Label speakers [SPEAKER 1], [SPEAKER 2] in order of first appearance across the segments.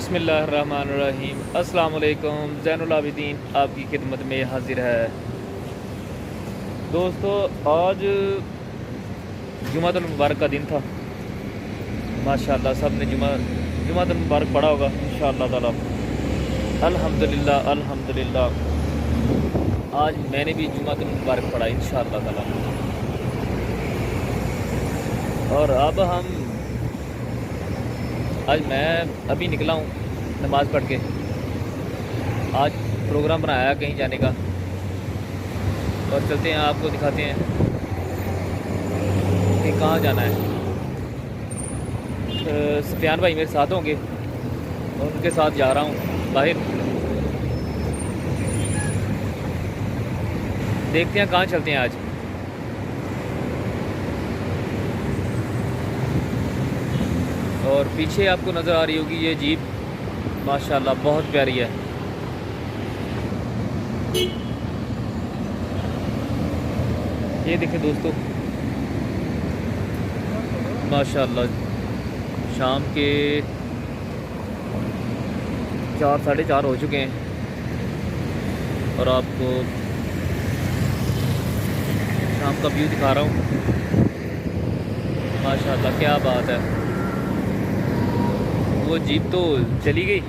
[SPEAKER 1] बिस्मिल्लाहिर्रहमानिर्रहीम। अस्सलाम वालेकुम। ज़ैनुल आबिदीन आपकी खिदमत में हाजिर है। दोस्तों, आज जुमातुल मुबारक का दिन था। माशाअल्लाह सब ने जुमातुल मुबारक पढ़ा होगा इंशाअल्लाह ताला। अल्हम्दुलिल्लाह अल्हम्दुलिल्लाह। आज मैंने भी जुमातुल मुबारक पढ़ा इंशाअल्लाह ताला। और अब आज मैं अभी निकला हूँ नमाज़ पढ़ के। आज प्रोग्राम बनाया कहीं जाने का, और चलते हैं आपको दिखाते हैं कि कहाँ जाना है। सफियान भाई मेरे साथ होंगे और उनके साथ जा रहा हूँ बाहर। देखते हैं कहाँ चलते हैं आज। और पीछे आपको नज़र आ रही होगी ये जीप, माशाल्लाह बहुत प्यारी है। ये देखें दोस्तों, माशाल्लाह शाम के 4 साढ़े 4 हो चुके हैं और आपको शाम का व्यू दिखा रहा हूँ। माशाल्लाह क्या बात है। वो जीप तो चली गई।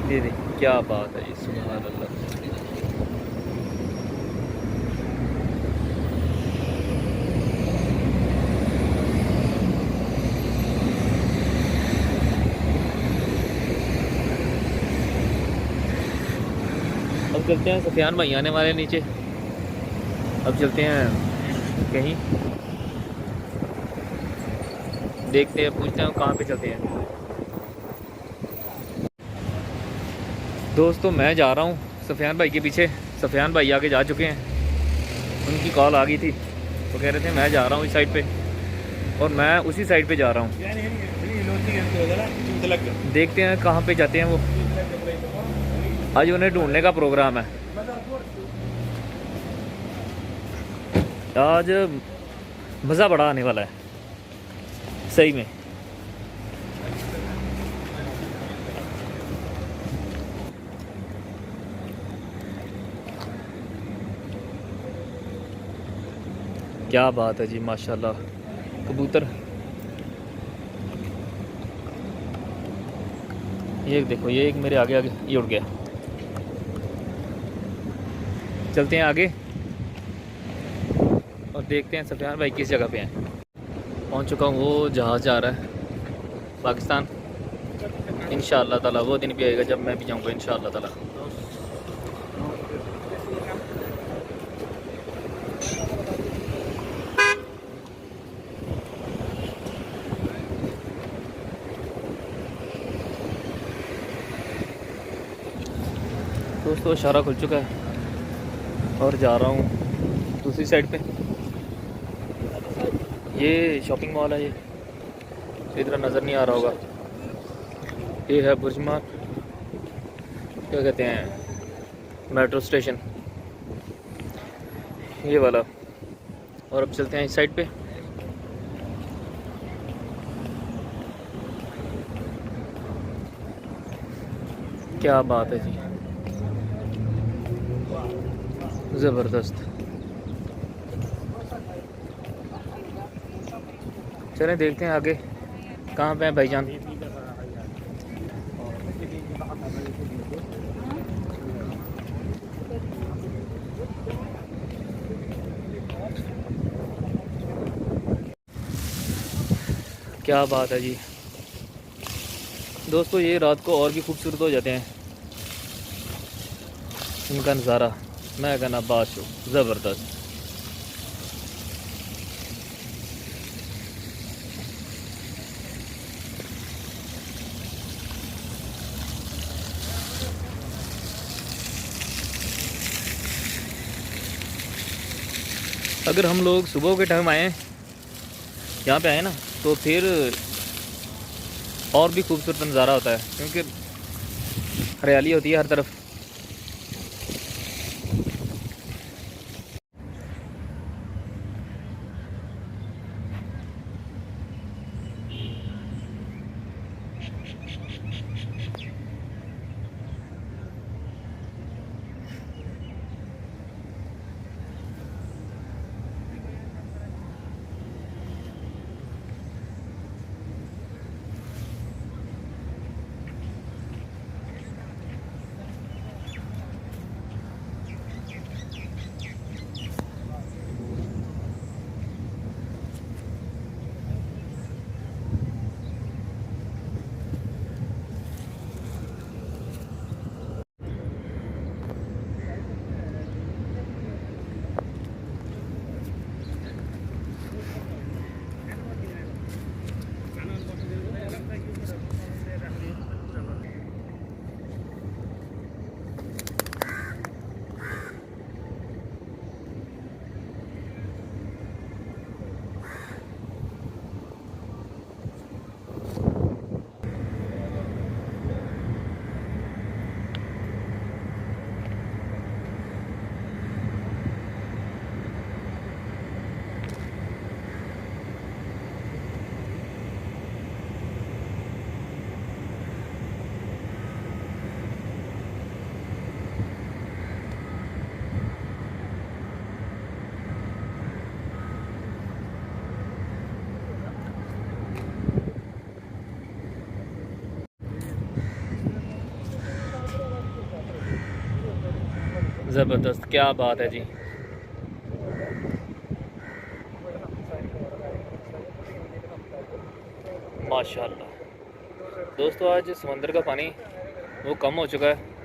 [SPEAKER 1] ये क्या बात है, सुभान अल्लाह। अब चलते हैं, सफियान भाई आने वाले नीचे। अब चलते हैं कहीं, देखते हैं, पूछते हैं कहाँ पे चलते हैं। दोस्तों मैं जा रहा हूँ सफियान भाई के पीछे। सफियान भाई आगे जा चुके हैं, उनकी कॉल आ गई थी, तो कह रहे थे मैं जा रहा हूँ इस साइड पे, और मैं उसी साइड पे जा रहा हूँ। देखते हैं कहाँ पे जाते हैं वो। आज उन्हें ढूंढने का प्रोग्राम है। आज मज़ा बड़ा आने वाला है सही में। क्या बात है जी, माशाल्लाह। कबूतर ये देखो, ये एक मेरे आगे आगे ये उड़ गया। चलते हैं आगे और देखते हैं सफियान भाई किस जगह पे हैं। पहुंच चुका हूँ, वो जहाज़ जा रहा है पाकिस्तान। इंशाअल्लाह ताला वो दिन भी आएगा जब मैं भी जाऊँगा इंशाअल्लाह ताला। दोस्तों इशारा खुल चुका है और जा रहा हूँ दूसरी साइड पे। ये शॉपिंग मॉल है, ये इधर नज़र नहीं आ रहा होगा। ये है बुर्जमान, क्या कहते हैं, मेट्रो स्टेशन ये वाला। और अब चलते हैं इस साइड पे। क्या बात है जी, ज़बरदस्त। चलें देखते हैं आगे कहाँ पे हैं भाईजान। क्या बात है जी दोस्तों, ये रात को और भी खूबसूरत हो जाते हैं इनका नज़ारा। मैं कहना बादशाह, ज़बरदस्त। अगर हम लोग सुबह के टाइम आए यहाँ पे आए ना, तो फिर और भी खूबसूरत नज़ारा होता है, क्योंकि हरियाली होती है हर तरफ। ज़बरदस्त, क्या बात है जी। माशाल्लाह दोस्तों, आज समंदर का पानी वो कम हो चुका है।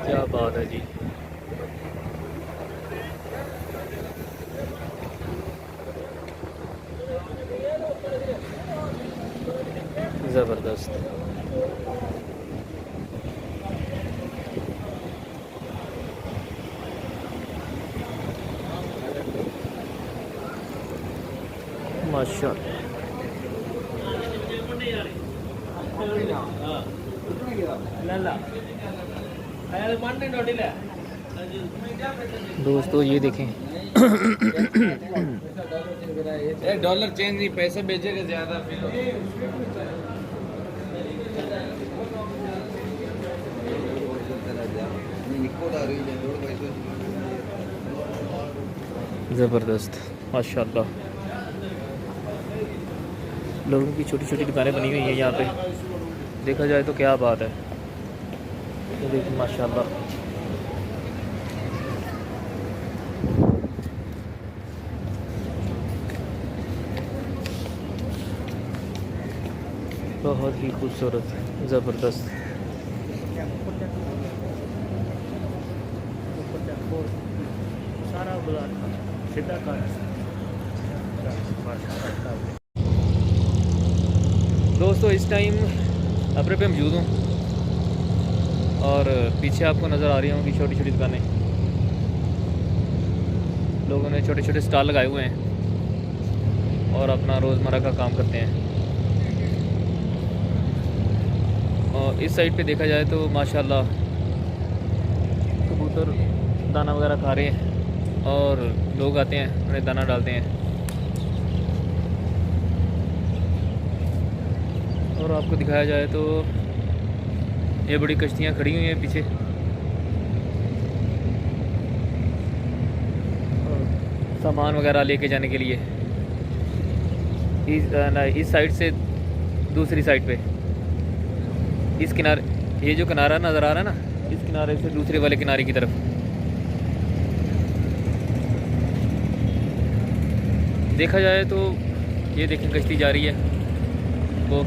[SPEAKER 1] क्या बात है जी। ज़बरदस्त। माशाल्लाह। दोस्तों ये देखें
[SPEAKER 2] डॉलर चेंज नहीं, पैसे भेजेगा ज्यादा फिर।
[SPEAKER 1] ज़बरदस्त माशाल्लाह। लोगों की छोटी छोटी दुकानें बनी हुई हैं यहाँ पे, देखा जाए तो क्या बात है। ये देखिए माशाल्लाह। बहुत ही खूबसूरत, ज़बरदस्त।
[SPEAKER 3] सारा बाजार सीधा
[SPEAKER 1] दोस्तों इस टाइम अपने पे मौजूद हूँ और पीछे आपको नज़र आ रही होंगी छोटी छोटी दुकानें। लोगों ने छोटे छोटे स्टॉल लगाए हुए हैं और अपना रोज़मर्रा का काम करते हैं। और इस साइड पे देखा जाए तो माशाल्लाह कबूतर दाना वगैरह खा रहे हैं और लोग आते हैं उन्हें दाना डालते हैं। और आपको दिखाया जाए तो ये बड़ी कश्तियाँ खड़ी हुई हैं पीछे, सामान वगैरह लेके जाने के लिए। इस साइड से दूसरी साइड पे, इस किनारे, ये जो किनारा नज़र आ रहा है ना, इस किनारे से दूसरे वाले किनारे की तरफ। देखा जाए तो ये देखें कश्ती जा रही है, वो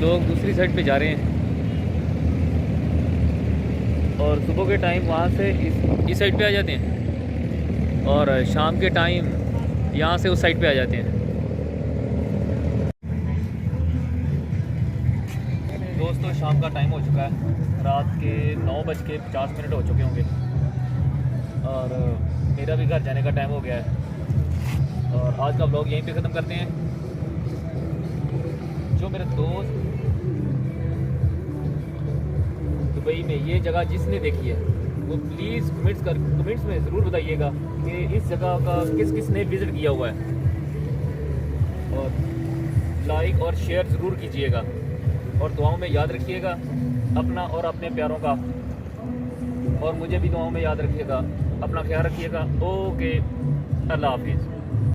[SPEAKER 1] लोग दूसरी साइड पे जा रहे हैं और सुबह के टाइम वहाँ से इस साइड पे आ जाते हैं और शाम के टाइम यहाँ से उस साइड पे आ जाते हैं। दोस्तों शाम का टाइम हो चुका है, रात के 9:50 हो चुके होंगे और मेरा भी घर जाने का टाइम हो गया है। और आज का व्लॉग यहीं पे ख़त्म करते हैं। जो मेरे दोस्त दुबई में ये जगह जिसने देखी है वो प्लीज़ कमेंट्स में ज़रूर बताइएगा कि इस जगह का किस किस ने विज़िट किया हुआ है, और लाइक और शेयर ज़रूर कीजिएगा और दुआओं में याद रखिएगा अपना और अपने प्यारों का, और मुझे भी दुआओं में याद रखिएगा। अपना ख्याल रखिएगा। ओके, अल्लाह हाफिज़।